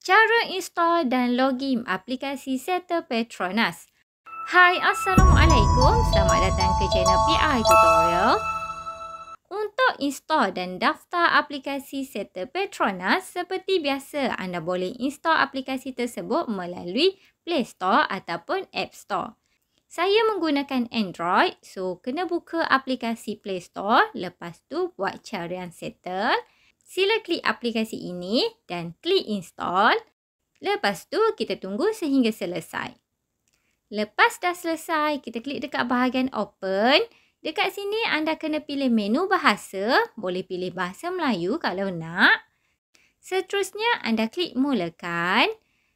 Cara install dan login aplikasi Settle Petronas. Hai, Assalamualaikum. Selamat datang ke channel PI Tutorial. Untuk install dan daftar aplikasi Settle Petronas, seperti biasa, anda boleh install aplikasi tersebut melalui Play Store ataupun App Store. Saya menggunakan Android, so kena buka aplikasi Play Store. Lepas tu buat carian Settle. Sila klik aplikasi ini dan klik install. Lepas tu kita tunggu sehingga selesai. Lepas dah selesai, kita klik dekat bahagian open. Dekat sini anda kena pilih menu bahasa. Boleh pilih bahasa Melayu kalau nak. Seterusnya anda klik mulakan.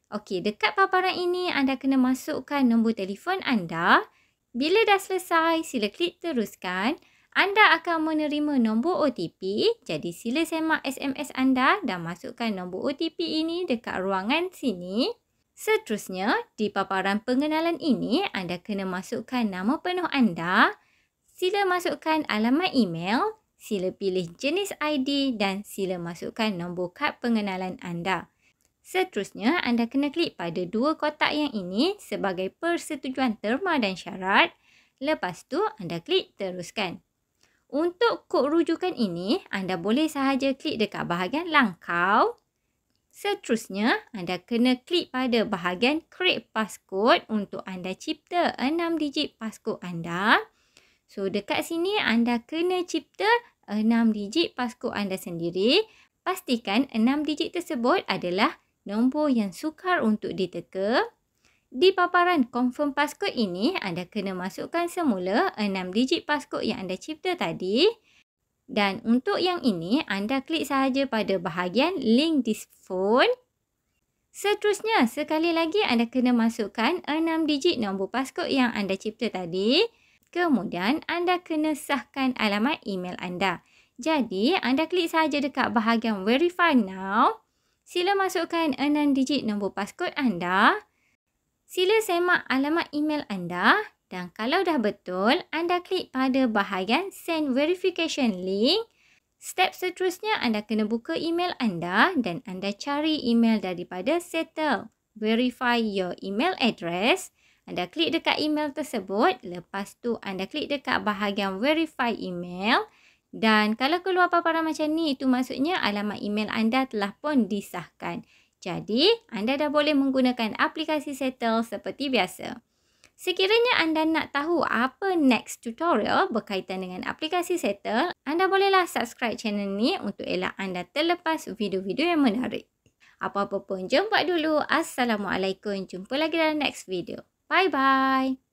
Okey, dekat paparan ini anda kena masukkan nombor telefon anda. Bila dah selesai, sila klik teruskan. Anda akan menerima nombor OTP, jadi sila semak SMS anda dan masukkan nombor OTP ini dekat ruangan sini. Seterusnya, di paparan pengenalan ini, anda kena masukkan nama penuh anda. Sila masukkan alamat email, sila pilih jenis ID dan sila masukkan nombor kad pengenalan anda. Seterusnya, anda kena klik pada dua kotak yang ini sebagai persetujuan terma dan syarat. Lepas tu, anda klik teruskan. Untuk kod rujukan ini, anda boleh sahaja klik dekat bahagian langkau. Seterusnya, anda kena klik pada bahagian create passcode untuk anda cipta 6 digit passcode anda. So, dekat sini anda kena cipta 6 digit passcode anda sendiri. Pastikan 6 digit tersebut adalah nombor yang sukar untuk diteka. Di paparan confirm passcode ini, anda kena masukkan semula 6 digit passcode yang anda cipta tadi. Dan untuk yang ini, anda klik sahaja pada bahagian link this phone. Seterusnya, sekali lagi anda kena masukkan 6 digit nombor passcode yang anda cipta tadi. Kemudian, anda kena sahkan alamat email anda. Jadi, anda klik sahaja dekat bahagian verify now. Sila masukkan 6 digit nombor passcode anda. Sila semak alamat email anda dan kalau dah betul, anda klik pada bahagian send verification link. Step seterusnya, anda kena buka email anda dan anda cari email daripada Settle. Verify your email address. Anda klik dekat email tersebut. Lepas tu, anda klik dekat bahagian verify email. Dan kalau keluar paparan macam ni, itu maksudnya alamat email anda telah pun disahkan. Jadi, anda dah boleh menggunakan aplikasi Settle seperti biasa. Sekiranya anda nak tahu apa next tutorial berkaitan dengan aplikasi Settle, anda bolehlah subscribe channel ni untuk elak anda terlepas video-video yang menarik. Apa-apa pun, jom buat dulu. Assalamualaikum. Jumpa lagi dalam next video. Bye-bye.